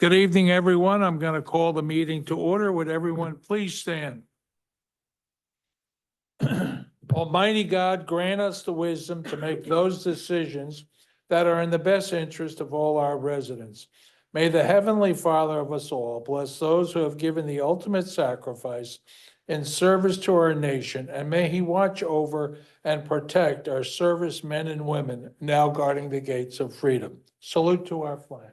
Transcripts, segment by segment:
Good evening, everyone. I'm going to call the meeting to order. Would everyone please stand? Almighty God, grant us the wisdom to make those decisions that are in the best interest of all our residents. May the Heavenly Father of us all bless those who have given the ultimate sacrifice in service to our nation, and may He watch over and protect our servicemen and women now guarding the gates of freedom. Salute to our flag.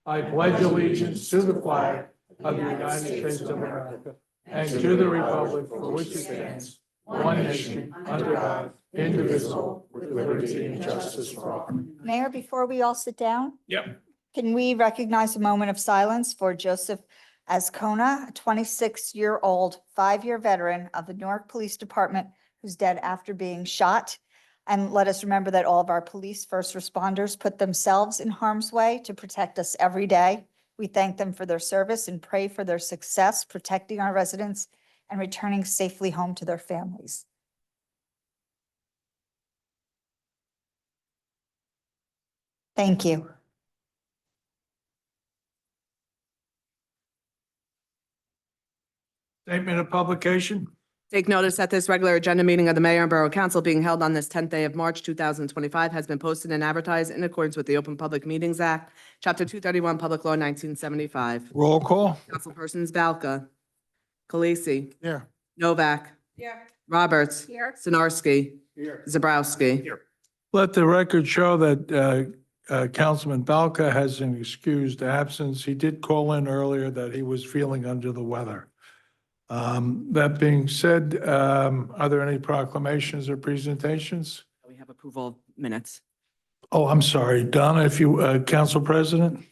I pledge allegiance to the flag of the United States of America and to the republic for which it stands, one nation, under God, indivisible, with liberty and justice for all. Mayor, before we all sit down, Yep. can we recognize a moment of silence for Joseph Ascona, a 26-year-old, 5-year veteran of the Newark Police Department who's dead after being shot? And let us remember that all of our police first responders put themselves in harm's way to protect us every day. We thank them for their service and pray for their success, protecting our residents and returning safely home to their families. Thank you. Statement of publication. Take notice that this regular agenda meeting of the Mayor and Borough Council being held on this 10th day of March, 2025 has been posted and advertised in accordance with the Open Public Meetings Act, Chapter 231, Public Law 1975. Roll call. Councilpersons Balka, Khaleesi. Here. Novak. Roberts. Here. Sinarski. Zabrowski. Let the record show that Councilman Balka has an excused absence. He did call in earlier that he was feeling under the weather. That being said, are there any proclamations or presentations? We have approval of minutes. Oh, I'm sorry, Donna, if you, Council President?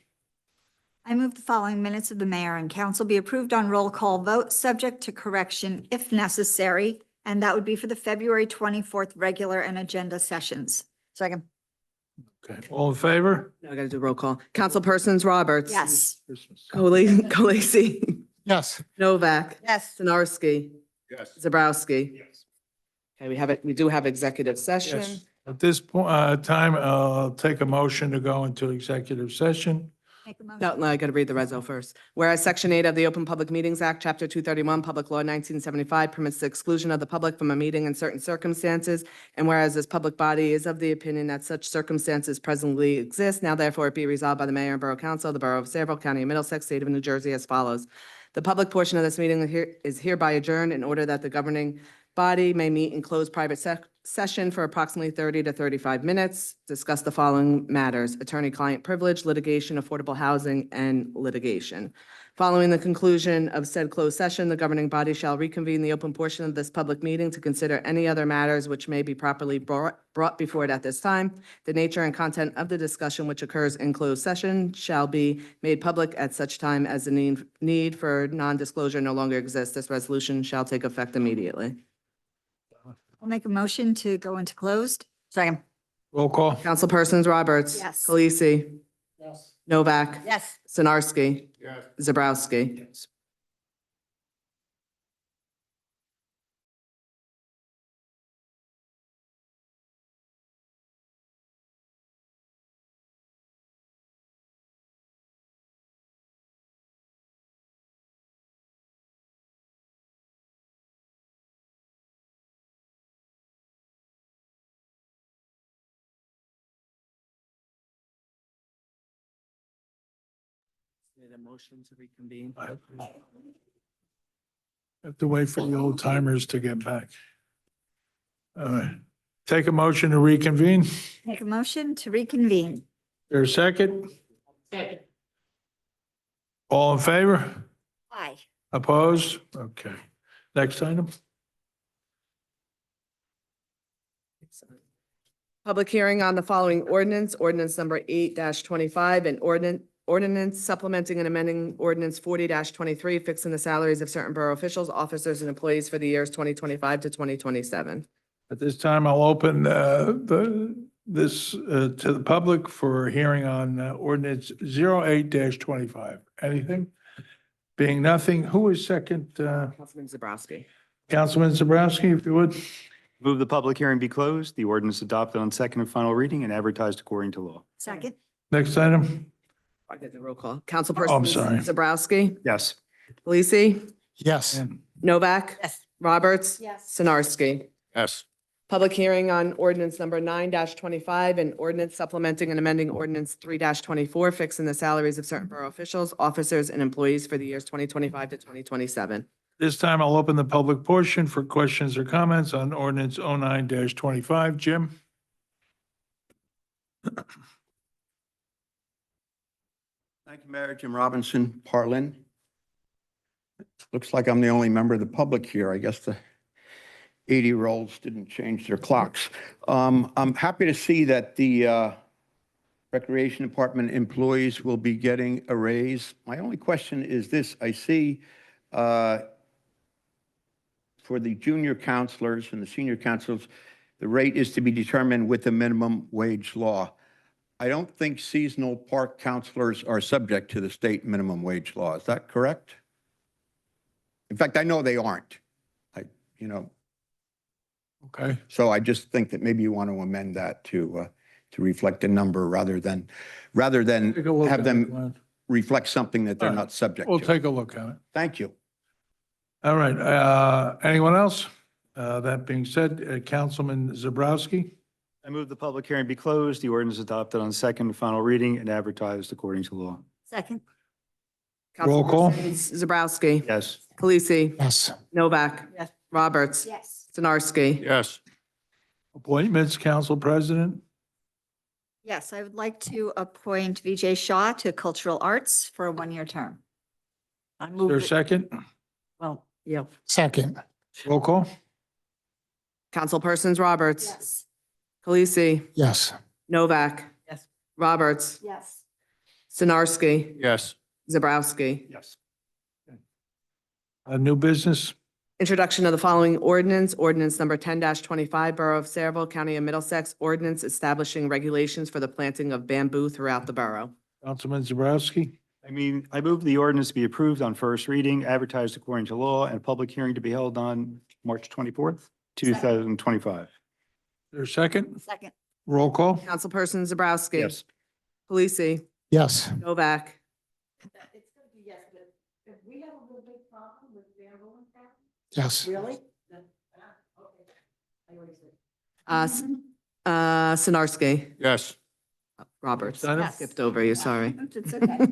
I move the following minutes of the mayor and council be approved on roll call vote, subject to correction if necessary, and that would be for the February 24th regular and agenda sessions. Second. Okay, all in favor? Now I got to do roll call. Councilpersons Roberts. Yes. Khaleesi. Yes. Novak. Yes. Sinarski. Yes. Zabrowski. Okay, we have it. We do have executive session. Yes. At this point, time, I'll take a motion to go into executive session. Make a No, motion. no, I got to read the reso first. Whereas Section 8 of the Open Public Meetings Act, Chapter 231, Public Law 1975 permits the exclusion of the public from a meeting in certain circumstances, and whereas this public body is of the opinion that such circumstances presently exist, now therefore it be resolved by the Mayor and Borough Council of the Borough of Sayreville, County of Middlesex, State of New Jersey as follows. The public portion of this meeting is hereby adjourned in order that the governing body may meet in closed private session for approximately 30 to 35 minutes, discuss the following matters: attorney-client privilege, litigation, affordable housing, and litigation. Following the conclusion of said closed session, the governing body shall reconvene the open portion of this public meeting to consider any other matters which may be properly brought before it at this time. The nature and content of the discussion which occurs in closed session shall be made public at such time as the need for non-disclosure no longer exists. This resolution shall take effect immediately. I'll make a motion to go into closed. Second. Roll call. Councilpersons Roberts. Yes. Khaleesi. Yes. Novak. Yes. Sinarski. Yes. Zabrowski. Yes. Need a motion to reconvene. I have to wait for the old timers to get back. All right. Take a motion to reconvene. Make a motion to reconvene. There's a second? Second. All in favor? Aye. Opposed? Okay. Next item. Public hearing on the following ordinance, ordinance number 8-25, and ordinance supplementing and amending ordinance 40-23, fixing the salaries of certain borough officials, officers, and employees for the years 2025 to 2027. At this time, I'll open this to the public for a hearing on ordinance 08-25. Anything? Being nothing, who is second? Councilman Zabrowski. Councilman Zabrowski, if you would. Move the public hearing be closed, the ordinance adopted on second and final reading and advertised according to law. Second. Next item. I did the roll call. I'm Councilperson sorry. Zabrowski, Yes. Polisi, Yes. Novak. Yes. Roberts. Yes. Sinarski. Yes. Public hearing on ordinance number 9-25 and ordinance supplementing and amending ordinance 3-24, fixing the salaries of certain borough officials, officers, and employees for the years 2025 to 2027. This time I'll open the public portion for questions or comments on ordinance 09-25. Jim? Thank you, Mayor. Jim Robinson, Parlin. Looks like I'm the only member of the public here. I guess the 80-year-olds didn't change their clocks. I'm happy to see that the Recreation Department employees will be getting a raise. My only question is this: I see for the junior counselors and the senior counselors, the rate is to be determined with the minimum wage law. I don't think seasonal park counselors are subject to the state minimum wage law. Is that correct? In fact, I know they aren't. Okay. So I just think that maybe you want to amend that to reflect a number rather than Take a look have at it, them Glenn. reflect something that they're All right. not subject We'll to. take a look at it. Thank you. All right, anyone else? That being said, Councilman Zabrowski? I move the public hearing be closed, the ordinance adopted on second and final reading and advertised according to law. Second. Roll call. Councilpersons Zabrowski, Yes. Polisi, Yes. Novak. Yes. Roberts. Yes. Sinarski. Yes. Appointments, Council President? Yes, I would like to appoint VJ Shaw to Cultural Arts for a one-year term. I Is there a second? Well, yeah. Second. Roll call? Councilpersons Roberts. Yes. Polisi, Yes. Novak. Yes. Roberts. Yes. Sinarski. Yes. Zabrowski. Yes. New business? Introduction of the following ordinance, ordinance number 10-25, Borough of Sayreville, County of Middlesex, ordinance establishing regulations for the planting of bamboo throughout the borough. Councilman Zabrowski? I move the ordinance be approved on first reading, advertised according to law, and public hearing to be held on March 24th, 2025. Is there a second? Second. Roll call? Councilperson Zabrowski. Yes. Polisi, Yes. Novak. It's going to be yes, but if we have a real big problem with bamboo and that, Yes. really? Sinarski. Yes. Roberts. Done it? Yes. Skipped over you, sorry. It's okay.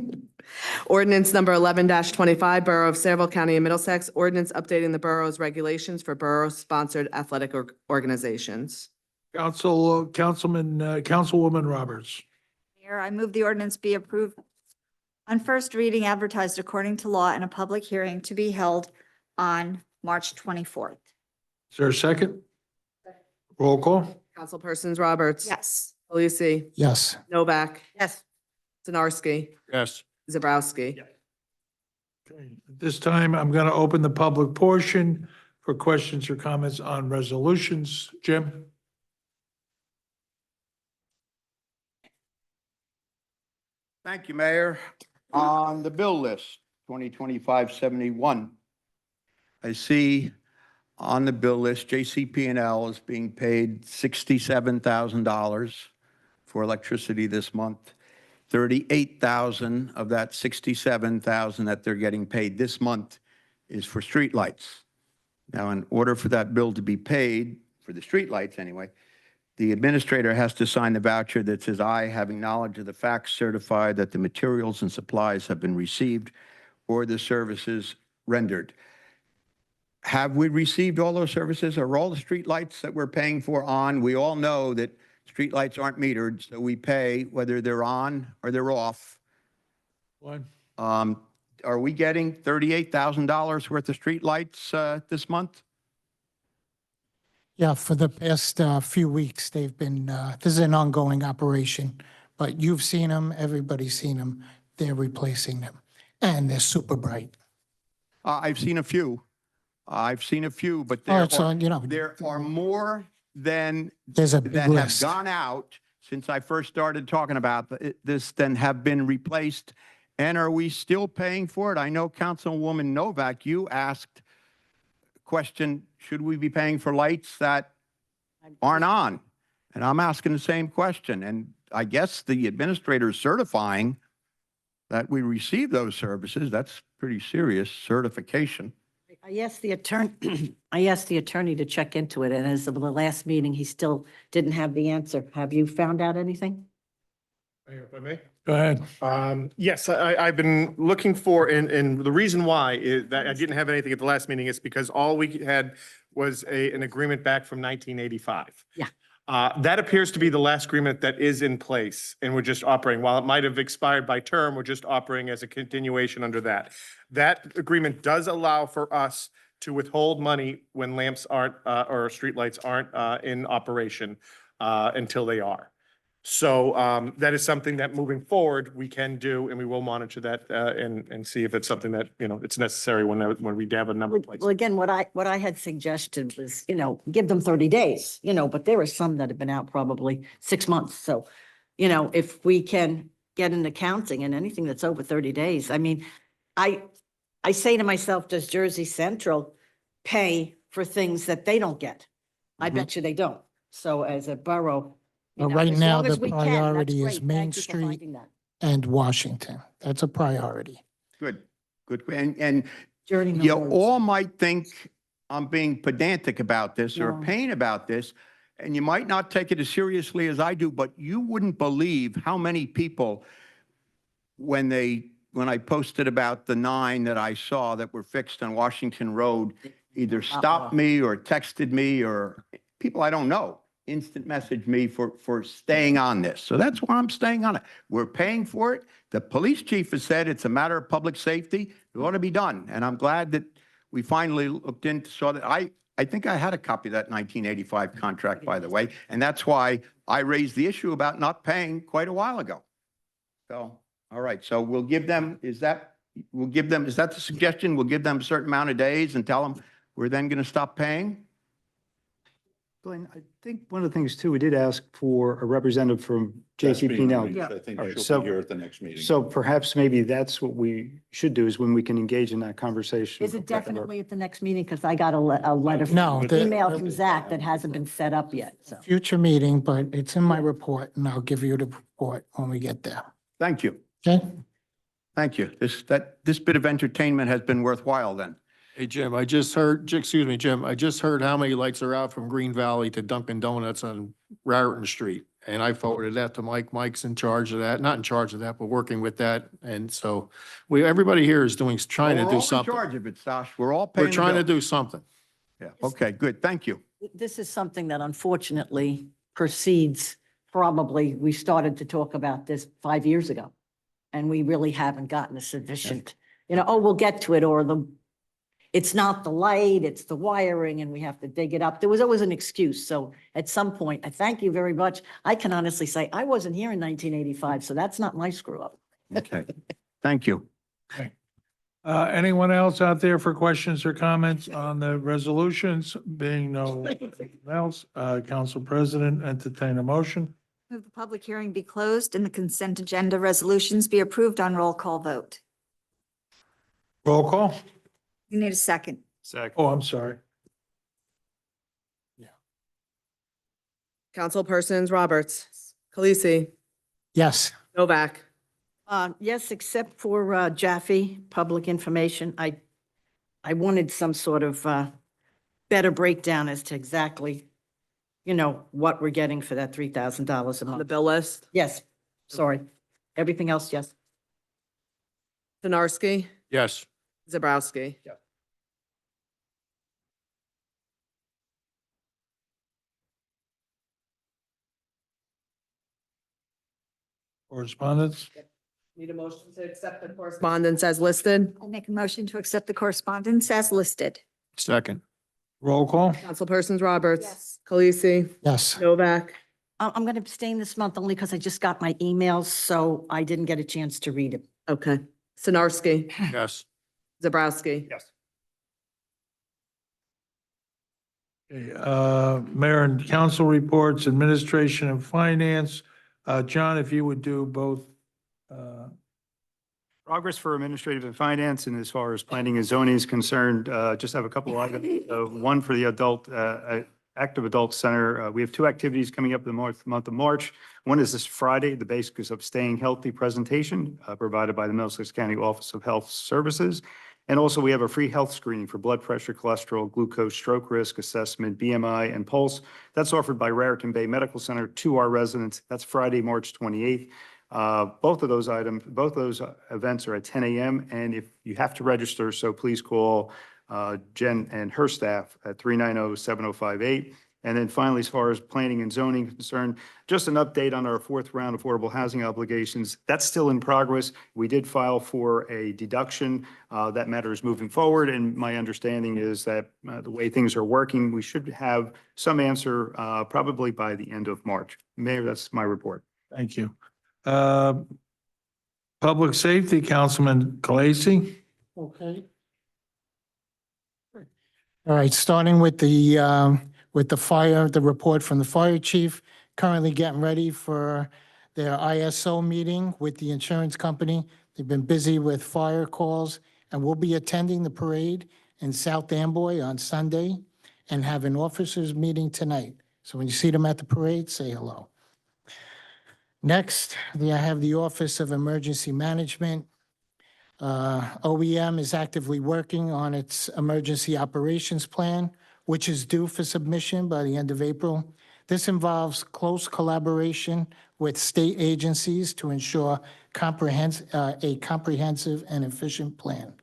Ordinance number 11-25, Borough of Sayreville, County of Middlesex, ordinance updating the borough's regulations for borough-sponsored athletic organizations. Councilwoman Roberts? Mayor, I move the ordinance be approved on first reading, advertised according to law, and a public hearing to be held on March 24th. Is there a second? Roll call? Councilpersons Roberts. Yes. Polisi, Yes. Novak. Yes. Sinarski. Yes. Zabrowski. Okay. At this time, I'm going to open the public portion for questions or comments on resolutions. Jim? Thank you, Mayor. On the bill list, 2025-71, I see on the bill list, JCP&L is being paid $67,000 for electricity this month. 38,000 of that 67,000 that they're getting paid this month is for streetlights. Now, in order for that bill to be paid, for the streetlights anyway, the administrator has to sign the voucher that says, I, having knowledge of the facts, certify that the materials and supplies have been received or the services rendered. Have we received all those services? Are all the streetlights that we're paying for on? We all know that streetlights aren't metered, so we pay whether they're on or they're off. One. Are we getting $38,000 worth of streetlights this month? Yeah, for the past few weeks, they've been, this is an ongoing operation, but you've seen them, everybody's seen them. They're replacing them, and they're super bright. I've seen a few. But Oh, it's on, you know, there are more than there's a big that have list. gone out since I first started talking about this than have been replaced. And are we still paying for it? I know Councilwoman Novak, you asked a question, should we be paying for lights that aren't on? And I'm asking the same question. And I guess the administrator is certifying that we receive those services. That's pretty serious certification. I asked the attorney, I asked the attorney to check into it, and as of the last meeting, he still didn't have the answer. Have you found out anything? Mayor, if I may? Go ahead. Yes, I've been looking for, and the reason why is that I didn't have anything at the last meeting is because all we had was an agreement back from 1985. Yeah. That appears to be the last agreement that is in place, and we're just operating. While it might have expired by term, we're just operating as a continuation under that. That agreement does allow for us to withhold money when lamps aren't, or streetlights aren't in operation until they are. So that is something that moving forward, we can do, and we will monitor that and see if it's something that, you know, it's necessary when we have a number of places. Well, again, what I had suggested was, give them 30 days, but there are some that have been out probably 6 months. So, if we can get an accounting and anything that's over 30 days, I mean, I say to myself, does Jersey Central pay for things that they don't get? I bet you they don't. So as a borough, Well, right as now, long as the we can, that's priority is great. Main Thank you for Street finding that. and Washington. That's a priority. Good, good. And Journeyman you roads. all might think I'm being pedantic about this or a No. pain about this, and you might not take it as seriously as I do, but you wouldn't believe how many people, when I posted about the 9 that I saw that were fixed on Washington Road, either stopped me or texted me, or people I don't know instant message me for staying on this. So that's why I'm staying on it. We're paying for it. The police chief has said it's a matter of public safety. It ought to be done. And I'm glad that we finally looked into, saw that. I think I had a copy of that 1985 contract, by the way, and that's why I raised the issue about not paying quite a while ago. So, all right, so we'll give them, is that the suggestion? We'll give them a certain amount of days and tell them we're then going to stop paying? Glenn, I think one of the things too, we did ask for a representative from JCP&L. I think All right, she'll so- be here at the next meeting. So perhaps maybe that's what we should do, is when we can engage in that conversation. Is it definitely at the next meeting? Because I got a letter, No, the- email from Zach that hasn't been set up yet, so. Future meeting, but it's in my report and I'll give you the report when we get there. Thank you. Okay? Thank you. This bit of entertainment has been worthwhile then. Hey, Jim, I just heard how many lights are out from Green Valley to Dunkin' Donuts on Raritan Street. And I forwarded that to Mike. Mike's in charge of that, not in charge of that, but working with that. And so everybody here is trying to We're do all something. in charge of it, Sash. We're all paying We're the trying to bill. do something. Yeah, okay, good. Thank you. This is something that unfortunately proceeds, probably, we started to talk about this 5 years ago. And we really haven't gotten a sufficient, we'll get to it, or it's not the light, it's the wiring, and we have to dig it up. There was always an excuse. So at some point, I thank you very much. I can honestly say, I wasn't here in 1985, so that's not my screw up. Okay, thank you. Anyone else out there for questions or comments on the resolutions? Being no else, Council President, entertain a motion. Move the public hearing be closed and the consent agenda resolutions be approved on roll call vote. Roll call. You need a second. Second. Oh, I'm sorry. Councilpersons Roberts, Khaleesi, Yes. Novak, Yes, except for Jaffe, public information. I wanted some sort of better breakdown as to exactly, what we're getting for that $3,000 a on the month. bill list. Yes, sorry. Everything else, yes. Stanarski, Yes. Zabrowski. Correspondence. Need a motion to accept the correspondence as listed? I make a motion to accept the correspondence as listed. Second. Roll call. Councilpersons Roberts. Yes. Khaleesi, Yes. Novak, I'm going to abstain this month only because I just got my emails, so I didn't get a chance to read it. okay. Stanarski, Yes. Zabrowski. Yes. Okay, Mayor and council reports, administration and finance. John, if you would do both. Progress for administrative and finance, and as far as planning and zoning is concerned, just have a couple of items. One for the adult Active Adult Center. We have two activities coming up in the month of March. One is this Friday, the Basics of Staying Healthy presentation provided by the Middlesex County Office of Health Services. And also we have a free health screening for blood pressure, cholesterol, glucose, stroke risk assessment, BMI, and pulse. That's offered by Raritan Bay Medical Center to our residents. That's Friday, March 28th. Both of those events are at 10 a.m. And if you have to register, so please call Jen and her staff at 390-7058. And then finally, as far as planning and zoning concerned, just an update on our fourth round affordable housing obligations. That's still in progress. We did file for a deduction. That matter is moving forward. And my understanding is that the way things are working, we should have some answer probably by the end of March. Mayor, that's my report. Thank you. Public Safety, Councilman Kalasi. Okay. All right, starting with the fire, the report from the fire chief, currently getting ready for their ISO meeting with the insurance company. They've been busy with fire calls and will be attending the parade in South Amboy on Sunday and have an officers meeting tonight. So when you see them at the parade, say hello. Next, I have the Office of Emergency Management. OEM is actively working on its emergency operations plan, which is due for submission by the end of April. This involves close collaboration with state agencies to ensure a comprehensive and efficient plan.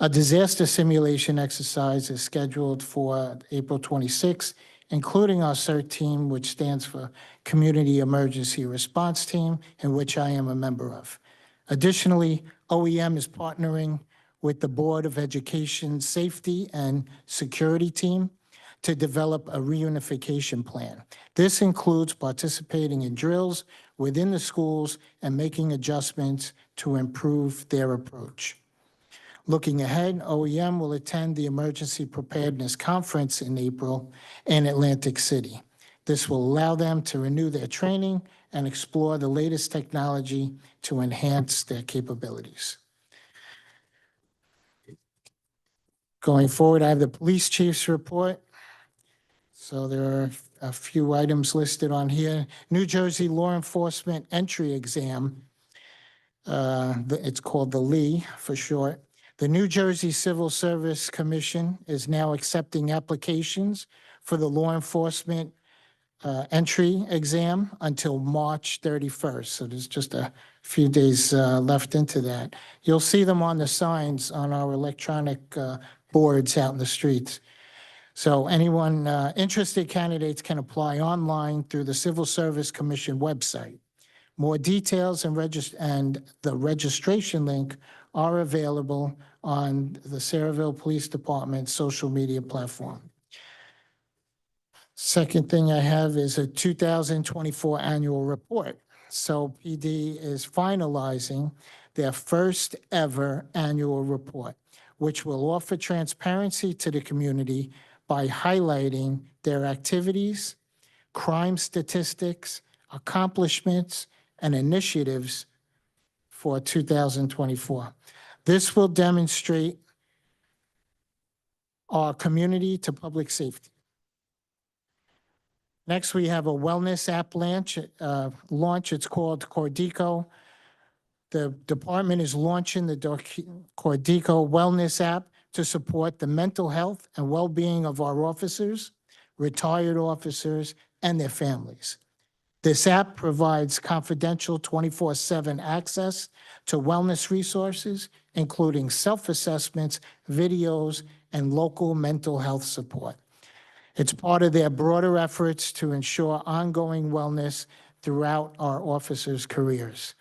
A disaster simulation exercise is scheduled for April 26th, including our CERT team, which stands for Community Emergency Response Team, in which I am a member of. Additionally, OEM is partnering with the Board of Education Safety and Security Team to develop a reunification plan. This includes participating in drills within the schools and making adjustments to improve their approach. Looking ahead, OEM will attend the Emergency Preparedness Conference in April in Atlantic City. This will allow them to renew their training and explore the latest technology to enhance their capabilities. Going forward, I have the police chief's report. So there are a few items listed on here. New Jersey Law Enforcement Entry Exam. It's called the LEE for short. The New Jersey Civil Service Commission is now accepting applications for the law enforcement entry exam until March 31st. So there's just a few days left into that. You'll see them on the signs on our electronic boards out in the streets. So anyone, interested candidates can apply online through the Civil Service Commission website. More details and the registration link are available on the Sayreville Police Department social media platform. Second thing I have is a 2024 annual report. So PD is finalizing their first ever annual report, which will offer transparency to the community by highlighting their activities, crime statistics, accomplishments, and initiatives for 2024. This will demonstrate our community to public safety. Next, we have a wellness app launch. It's called Cordico. The department is launching the Cordico Wellness app to support the mental health and well-being of our officers, retired officers, and their families. This app provides confidential 24/7 access to wellness resources, including self-assessments, videos, and local mental health support. It's part of their broader efforts to ensure ongoing wellness throughout our officers' careers.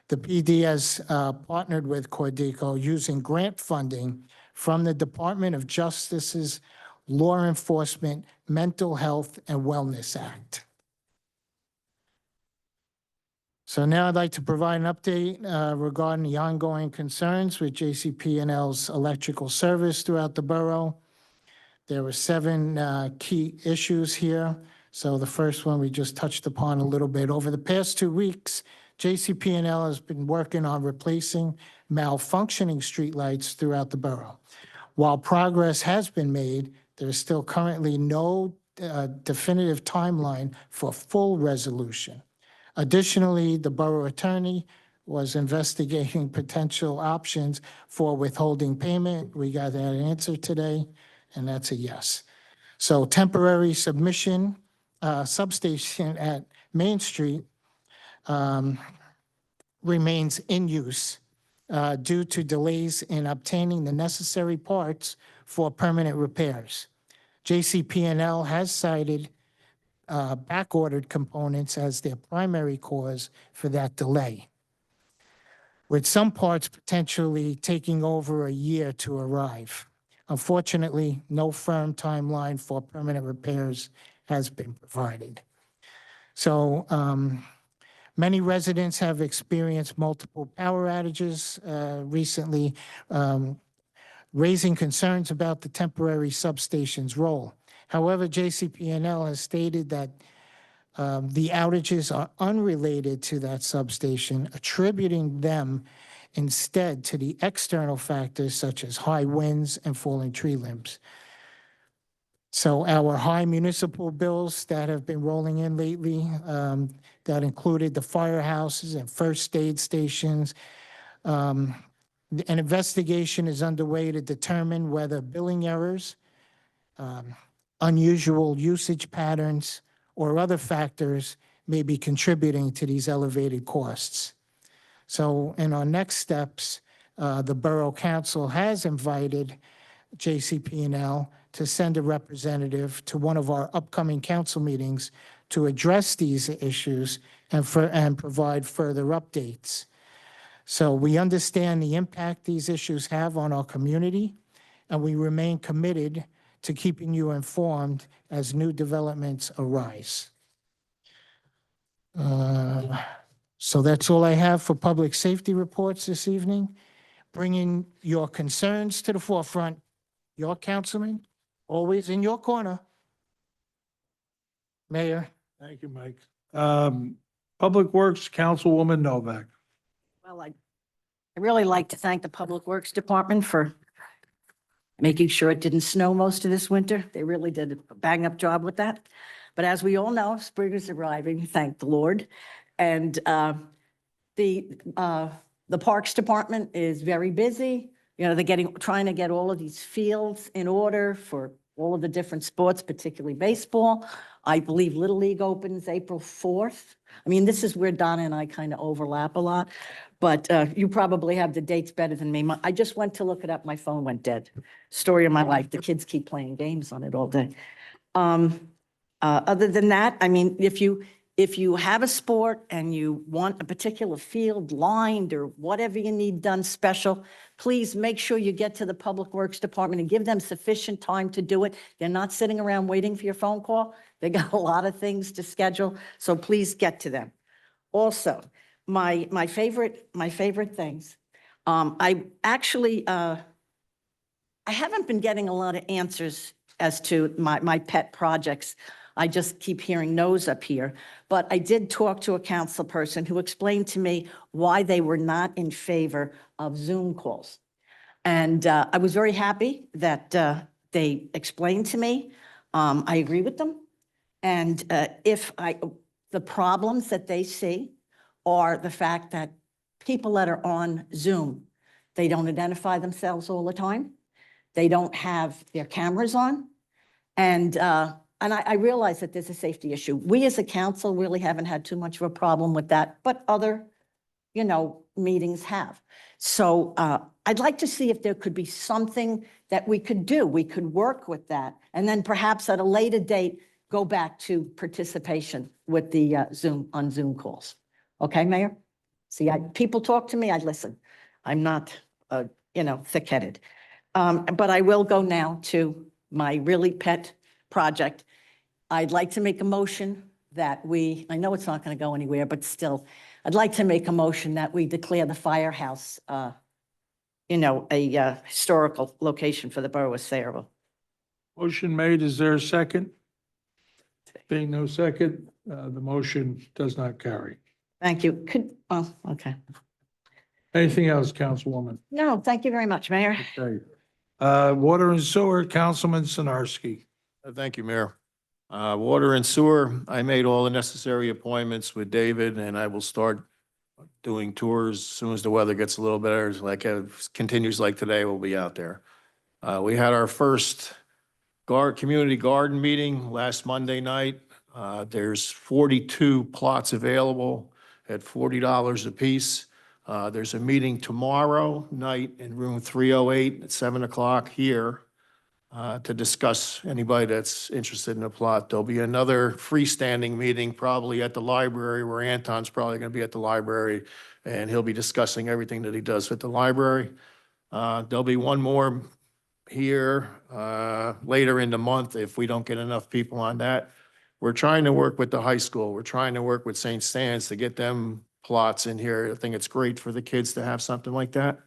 The PD has partnered with Cordico using grant funding from the Department of Justice's Law Enforcement Mental Health and Wellness Act. So now I'd like to provide an update regarding the ongoing concerns with JCP&L's electrical service throughout the borough. There were 7 key issues here. So the first one we just touched upon a little bit. Over the past 2 weeks, JCP&L has been working on replacing malfunctioning streetlights throughout the borough. While progress has been made, there is still currently no definitive timeline for full resolution. Additionally, the borough attorney was investigating potential options for withholding payment. We got that answer today, and that's a yes. So temporary submission, substation at Main Street remains in use due to delays in obtaining the necessary parts for permanent repairs. JCP&L has cited back-ordered components as their primary cause for that delay, with some parts potentially taking over a year to arrive. Unfortunately, no firm timeline for permanent repairs has been provided. So many residents have experienced multiple power outages recently, raising concerns about the temporary substation's role. However, JCP&L has stated that the outages are unrelated to that substation, attributing them instead to the external factors such as high winds and falling tree limbs. So our high municipal bills that have been rolling in lately, that included the firehouses and first aid stations, an investigation is underway to determine whether billing errors, unusual usage patterns, or other factors may be contributing to these elevated costs. So in our next steps, the Borough Council has invited JCP&L to send a representative to one of our upcoming council meetings to address these issues and provide further updates. So we understand the impact these issues have on our community, and we remain committed to keeping you informed as new developments arise. So that's all I have for public safety reports this evening. Bringing your concerns to the forefront, your councilman, always in your corner. Mayor. Thank you, Mike. Public Works, Councilwoman Novak. Well, I really like to thank the Public Works Department for making sure it didn't snow most of this winter. They really did a bang-up job with that. But as we all know, spring is arriving, thank the Lord. And the Parks Department is very busy. You know, they're trying to get all of these fields in order for all of the different sports, particularly baseball. I believe Little League opens April 4th. I mean, this is where Donna and I kind of overlap a lot, but you probably have the dates better than me. I just went to look it up. My phone went dead. Story of my life. The kids keep playing games on it all day. Other than that, I mean, if you have a sport and you want a particular field lined or whatever you need done special, please make sure you get to the Public Works Department and give them sufficient time to do it. They're not sitting around waiting for your phone call. They got a lot of things to schedule, so please get to them. Also, my favorite things. I haven't been getting a lot of answers as to my pet projects. I just keep hearing no's up here. But I did talk to a council person who explained to me why they were not in favor of Zoom calls. And I was very happy that they explained to me. I agree with them. And the problems that they see are the fact that people that are on Zoom, they don't identify themselves all the time. They don't have their cameras on. And I realize that there's a safety issue. We as a council really haven't had too much of a problem with that, but other, meetings have. So I'd like to see if there could be something that we could do. We could work with that. And then perhaps at a later date, go back to participation with the Zoom calls. Okay, Mayor? See, people talk to me, I listen. I'm not, thick-headed. But I will go now to my really pet project. I'd like to make a motion that I know it's not going to go anywhere, but still, I'd like to make a motion that we declare the firehouse, a historical location for the borough of Sayreville. Motion made. Is there a second? Being no second, the motion does not carry. Thank you. Okay. Anything else, Councilwoman? No, thank you very much, Mayor. Okay. Water and Sewer, Councilman Sinarski. Thank you, Mayor. Water and sewer, I made all the necessary appointments with David, and I will start doing tours as soon as the weather gets a little better. Like, continues like today, we'll be out there. We had our first community garden meeting last Monday night. There's 42 plots available at $40 apiece. There's a meeting tomorrow night in room 308 at 7 o'clock here to discuss anybody that's interested in a plot. There'll be another freestanding meeting probably at the library where Anton's probably going to be at the library, and he'll be discussing everything that he does at the library. There'll be one more here later in the month if we don't get enough people on that. We're trying to work with the high school. We're trying to work with St. Stan's to get them plots in here. I think it's great for the kids to have something like that.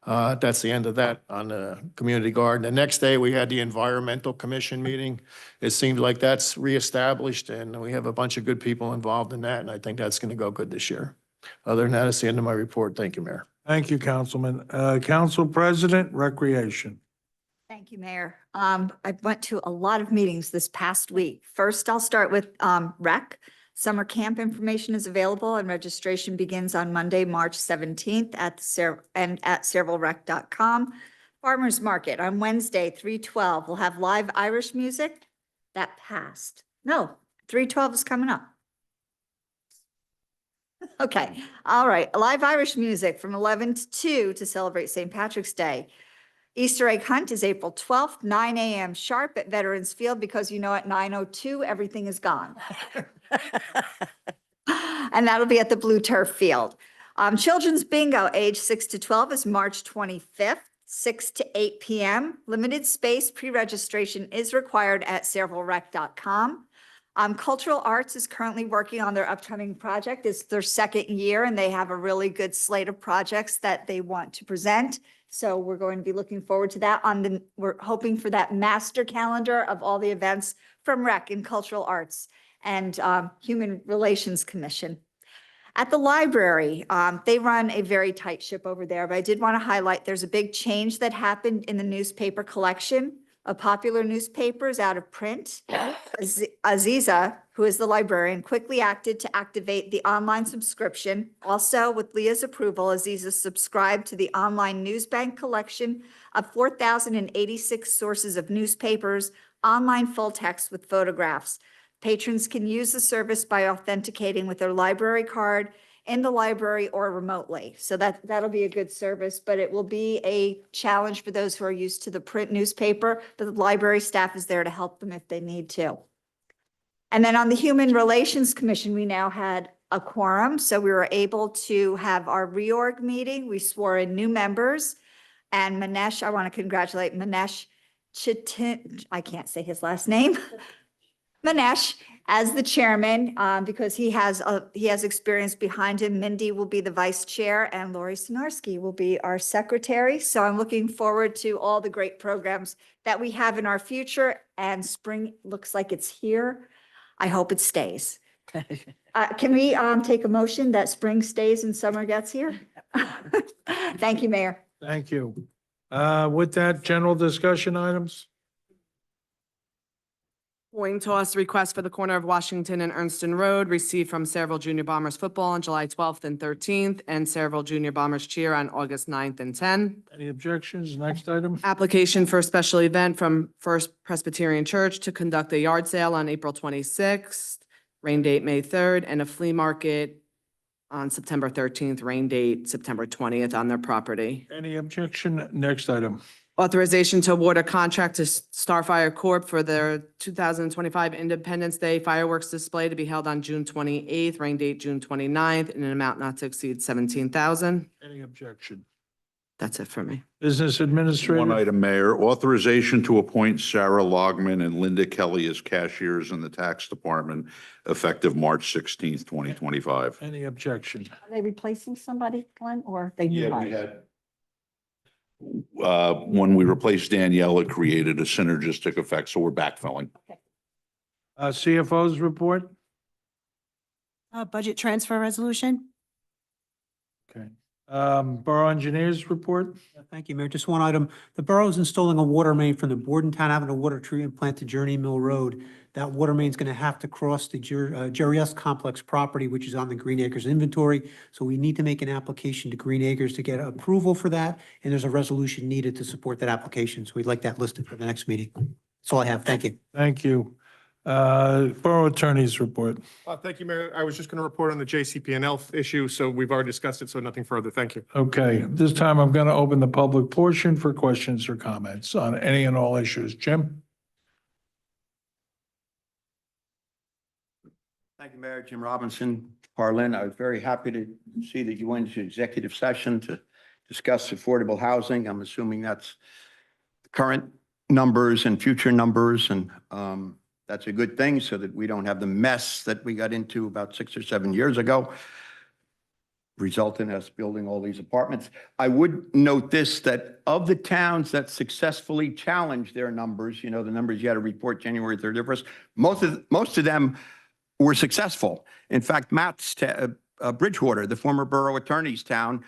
That's the end of that on the community garden. The next day, we had the environmental commission meeting. It seemed like that's reestablished, and we have a bunch of good people involved in that, and I think that's going to go good this year. Other than that, that's the end of my report. Thank you, Mayor. Thank you, Councilman. Council President, Recreation. Thank you, Mayor. I went to a lot of meetings this past week. First, I'll start with rec. Summer camp information is available and registration begins on Monday, March 17th at sayreville.com. Farmers Market on Wednesday, 3/12. We'll have live Irish music. That passed. No, 3/12 is coming up. Okay, all right. Live Irish music from 11 to 2 to celebrate St. Patrick's Day. Easter egg hunt is April 12th, 9 a.m. sharp at Veterans Field, because you know at 9:02, everything is gone. And that'll be at the Blue Turf Field. Children's bingo, age 6 to 12, is March 25th, 6 to 8 p.m. Limited space pre-registration is required at sayreville.com. Cultural Arts is currently working on their upcoming project. It's their second year, and they have a really good slate of projects that they want to present. So we're going to be looking forward to that. We're hoping for that master calendar of all the events from Rec and Cultural Arts and Human Relations Commission. At the library, they run a very tight ship over there, but I did want to highlight there's a big change that happened in the newspaper collection of popular newspapers out of print. Aziza, who is the librarian, quickly acted to activate the online subscription. Also, with Leah's approval, Aziza subscribed to the online news bank collection of 4,086 sources of newspapers, online full text with photographs. Patrons can use the service by authenticating with their library card in the library or remotely. So that'll be a good service, but it will be a challenge for those who are used to the print newspaper, but the library staff is there to help them if they need to. And then on the Human Relations Commission, we now had a quorum, so we were able to have our reorg meeting. We swore in new members, and Manesh, I want to congratulate Manesh Chitin, I can't say his last name, Manesh, as the chairman, because he has experience behind him. Mindy will be the vice chair, and Lori Sinarski will be our secretary. So I'm looking forward to all the great programs that we have in our future, and spring looks like it's here. I hope it stays. Can we take a motion that spring stays and summer gets here? Thank you, Mayor. Thank you. With that, general discussion items? Coin toss request for the corner of Washington and Ernston Road received from Sayreville Junior Bombers football on July 12th and 13th, and Sayreville Junior Bombers cheer on August 9th and 10th. Any objections? Next item? Application for a special event from First Presbyterian Church to conduct a yard sale on April 26th, rain date May 3rd, and a flea market on September 13th, rain date September 20th on their property. Any objection? Next item. Authorization to award a contract to Starfire Corp. for their 2025 Independence Day fireworks display to be held on June 28th, rain date June 29th, in an amount not to exceed $17,000. Any objection? That's it for me. Business Administrator? One item, Mayor, authorization to appoint Sarah Logman and Linda Kelly as cashiers in the Tax Department effective March 16th, 2025. Any objection? Are they replacing somebody, Glenn, or they new Yeah, we hires? had. When we replaced Danielle, it created a synergistic effect, so we're backfilling. CFO's report? Budget transfer resolution. Okay. Borough Engineers report? Thank you, Mayor. Just one item. The borough is installing a water main from the Bordentown Avenue Water Treatment Plant to Journey Mill Road. that water main's going to have to cross the Jerry S. Complex property, which is on the Green Acres inventory. So we need to make an application to Green Acres to get approval for that, and there's a resolution needed to support that application. So we'd like that listed for the next meeting. That's all I have. Thank you. Thank you. Borough Attorney's report. Thank you, Mayor. I was just going to report on the JCP&L issue, so we've already discussed it, so nothing further. Thank you. Okay, this time I'm going to open the public portion for questions or comments on any and all issues. Jim? Thank you, Mayor. Jim Robinson, Parlin. I was very happy to see that you went into executive session to discuss affordable housing. I'm assuming that's the current numbers and future numbers, and that's a good thing so that we don't have the mess that we got into about 6 or 7 years ago, resulting in us building all these apartments. I would note this, that of the towns that successfully challenged their numbers, the numbers you had to report January 31st, most of them were successful. In fact, Matt's Bridgewater, the former borough attorney's town,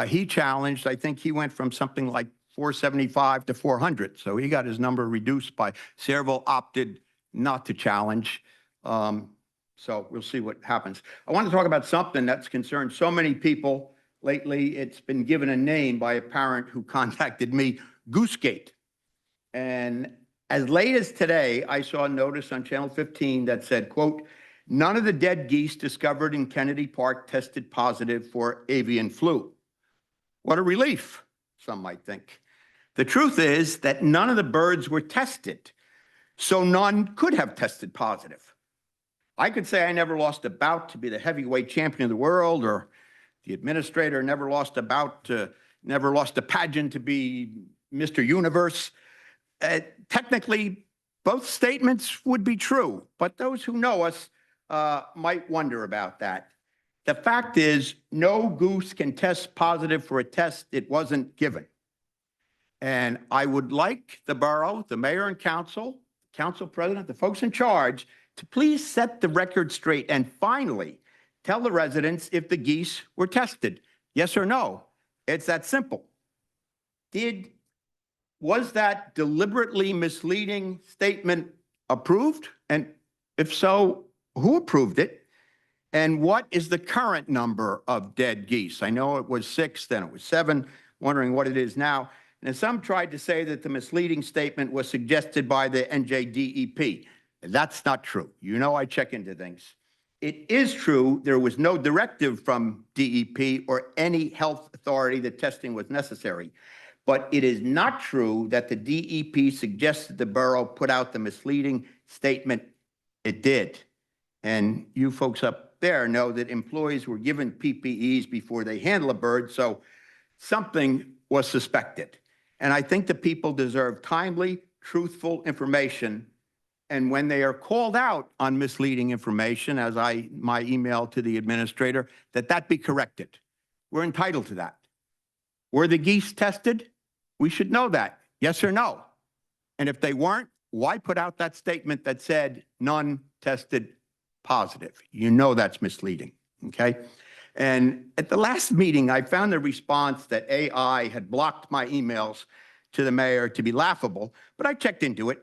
he challenged, I think he went from something like 475 to 400. So he got his number reduced by Sayreville opted not to challenge. So we'll see what happens. I want to talk about something that's concerned so many people lately. It's been given a name by a parent who contacted me, Goosegate. And as late as today, I saw a notice on Channel 15 that said, quote, "None of the dead geese discovered in Kennedy Park tested positive for avian flu." What a relief, some might think. The truth is that none of the birds were tested, so none could have tested positive. I could say I never lost a bout to be the heavyweight champion of the world, or the administrator never lost a pageant to be Mr. Universe. Technically, both statements would be true, but those who know us might wonder about that. The fact is, no goose can test positive for a test it wasn't given. And I would like the borough, the mayor and council president, the folks in charge, to please set the record straight and finally tell the residents if the geese were tested. Yes or no? It's that simple. Was that deliberately misleading statement approved? And if so, who approved it? And what is the current number of dead geese? I know it was 6, then it was 7, wondering what it is now. And some tried to say that the misleading statement was suggested by the NJDEP. That's not true. I check into things. It is true there was no directive from DEP or any health authority that testing was necessary. But it is not true that the DEP suggested the borough put out the misleading statement. It did. And you folks up there know that employees were given PPEs before they handle a bird, so something was suspected. And I think the people deserve timely, truthful information. And when they are called out on misleading information, as my email to the administrator, that be corrected. We're entitled to that. Were the geese tested? We should know that, yes or no. And if they weren't, why put out that statement that said none tested positive? That's misleading, okay? And at the last meeting, I found the response that AI had blocked my emails to the mayor to be laughable, but I checked into it.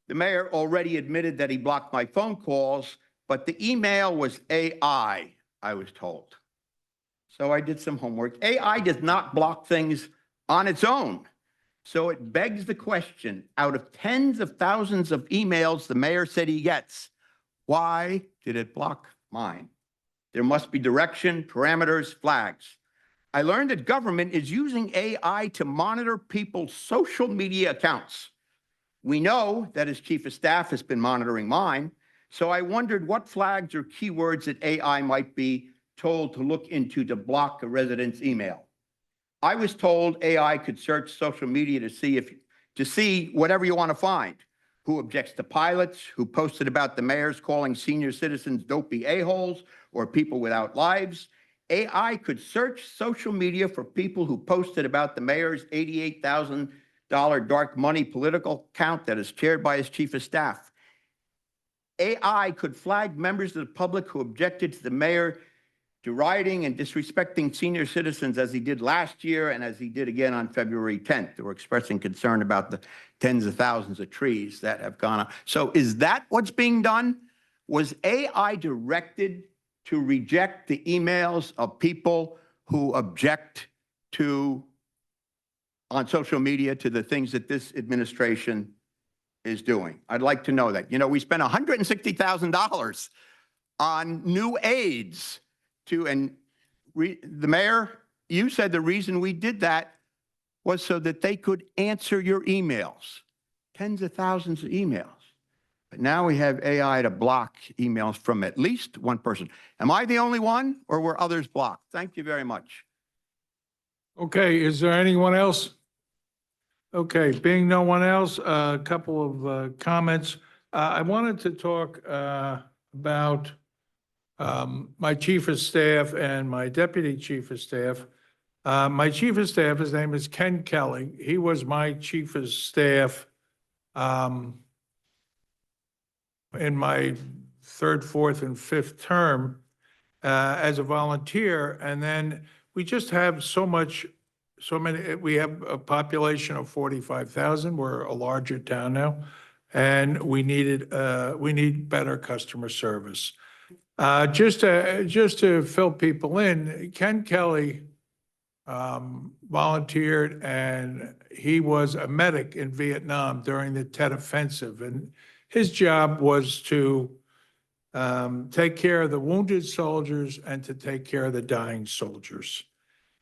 The mayor already admitted that he blocked my phone calls, but the email was AI, I was told. So I did some homework. AI does not block things on its own. So it begs the question, out of tens of thousands of emails the mayor said he gets, why did it block mine? There must be direction, parameters, flags. I learned that government is using AI to monitor people's social media accounts. We know that his chief of staff has been monitoring mine, so I wondered what flags or keywords that AI might be told to look into to block a resident's email. I was told AI could search social media to see whatever you want to find. Who objects to pilots, who posted about the mayors calling senior citizens dopey a-holes or people without lives. AI could search social media for people who posted about the mayor's $88,000 dark money political account that is chaired by his chief of staff. AI could flag members of the public who objected to the mayor deriding and disrespecting senior citizens as he did last year and as he did again on February 10th. They were expressing concern about the tens of thousands of trees that have gone up. So is that what's being done? Was AI directed to reject the emails of people who object to, on social media, to the things that this administration is doing? I'd like to know that. You know, we spent $160,000 on new aides to, and the mayor, you said the reason we did that was so that they could answer your emails, tens of thousands of emails. But now we have AI to block emails from at least one person. Am I the only one, or were others blocked? Thank you very much. Okay, is there anyone else? Okay, being no one else, a couple of comments. I wanted to talk about my chief of staff and my deputy chief of staff. My chief of staff, his name is Ken Kelly. He was my chief of staff in my third, fourth, and fifth term as a volunteer. And then we just have so many, we have a population of 45,000. We're a larger town now. And we need better customer service. Just to fill people in, Ken Kelly volunteered, and he was a medic in Vietnam during the Tet Offensive. And his job was to take care of the wounded soldiers and to take care of the dying soldiers.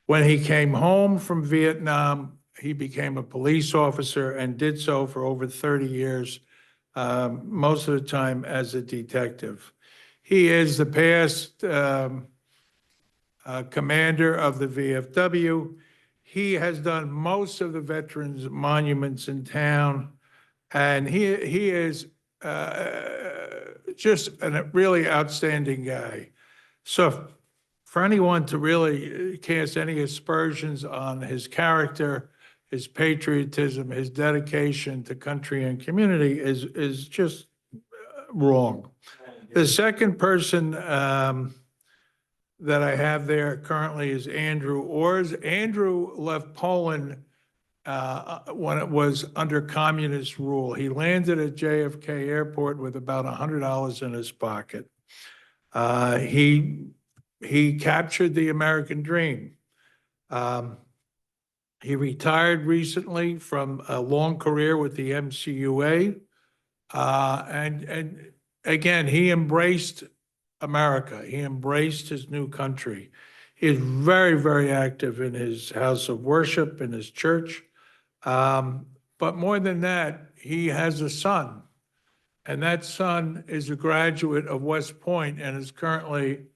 When he came home from Vietnam, he became a police officer and did so for over 30 years, most of the time as a detective. He is the past commander of the VFW. He has done most of the veterans monuments in town, and he is just a really outstanding guy. So for anyone to really cast any aspersions on his character, his patriotism, his dedication to country and community is just wrong. The second person that I have there currently is Andrew Ors. Andrew left Poland when it was under communist rule. He landed at JFK Airport with about $100 in his pocket. He captured the American dream. He retired recently from a long career with the MCUA. And again, he embraced America. He embraced his new country. He is very, very active in his house of worship, in his church. But more than that, he has a son. And that son is a graduate of West Point and is currently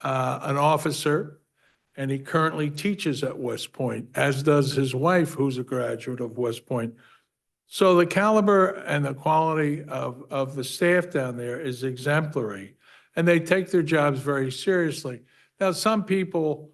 an officer. And he currently teaches at West Point, as does his wife, who's a graduate of West Point. So the caliber and the quality of the staff down there is exemplary, and they take their jobs very seriously. Now, some people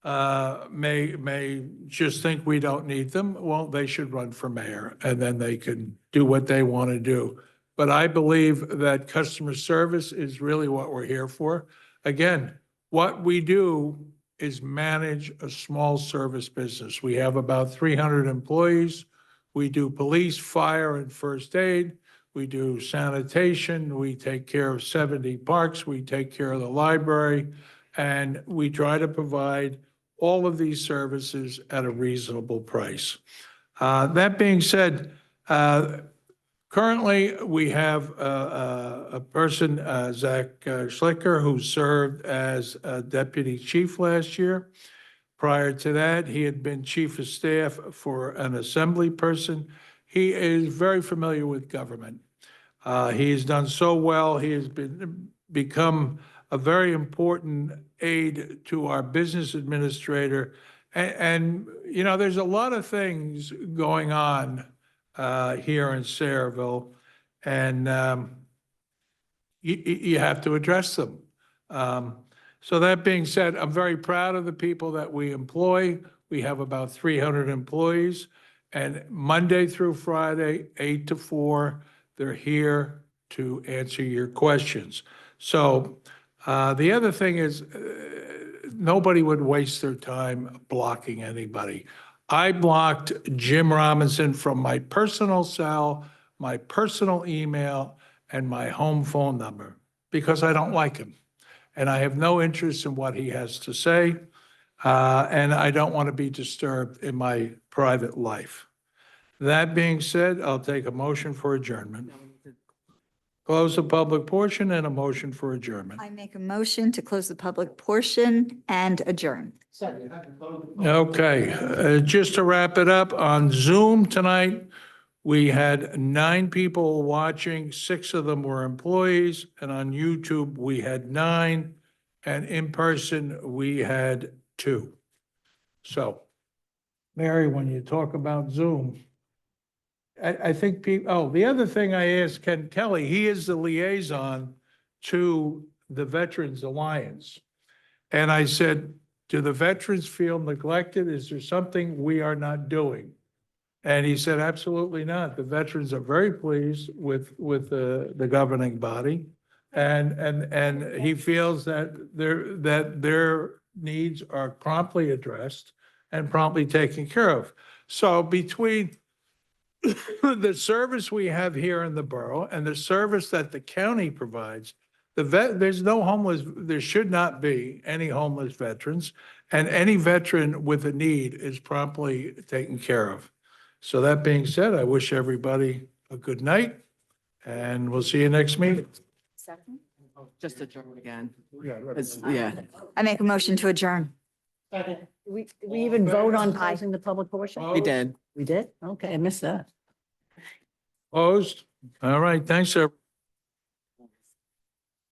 may just think we don't need them. Well, they should run for mayor, and then they can do what they want to do. But I believe that customer service is really what we're here for. Again, what we do is manage a small service business. We have about 300 employees. We do police, fire, and first aid. We do sanitation. We take care of 70 parks. We take care of the library. And we try to provide all of these services at a reasonable price. That being said, currently we have a person, Zach Schlicker, who served as a deputy chief last year. Prior to that, he had been chief of staff for an assembly person. He is very familiar with government. He has done so well. He has become a very important aide to our business administrator. And you know, there's a lot of things going on here in Sayreville, and you have to address them. So that being said, I'm very proud of the people that we employ. We have about 300 employees, and Monday through Friday, 8 to 4, they're here to answer your questions. So The other thing is, nobody would waste their time blocking anybody. I blocked Jim Robinson from my personal cell, my personal email, and my home phone number because I don't like him. And I have no interest in what he has to say. And I don't want to be disturbed in my private life. That being said, I'll take a motion for adjournment. Close the public portion and a motion for adjournment. I make a motion to close the public portion and adjourn. Okay, just to wrap it up, on Zoom tonight, we had 9 people watching, 6 of them were employees, and on YouTube, we had 9, and in person, we had 2. So, Mary, when you talk about Zoom, I think people, the other thing I asked Ken Kelly, he is the liaison to the Veterans Alliance. And I said, do the veterans feel neglected? Is there something we are not doing? And he said, absolutely not. The veterans are very pleased with the governing body. And he feels that their needs are promptly addressed and promptly taken care of. So between the service we have here in the borough and the service that the county provides, there's no homeless, there should not be any homeless veterans, and any veteran with a need is promptly taken care of. So that being said, I wish everybody a good night, and we'll see you next meeting. Second. Just adjourn again. Yeah. Yeah. I make a motion to adjourn. Did we even vote on closing the public portion? We did. We did? Okay, I missed that. Opposed? All right, thanks, everyone.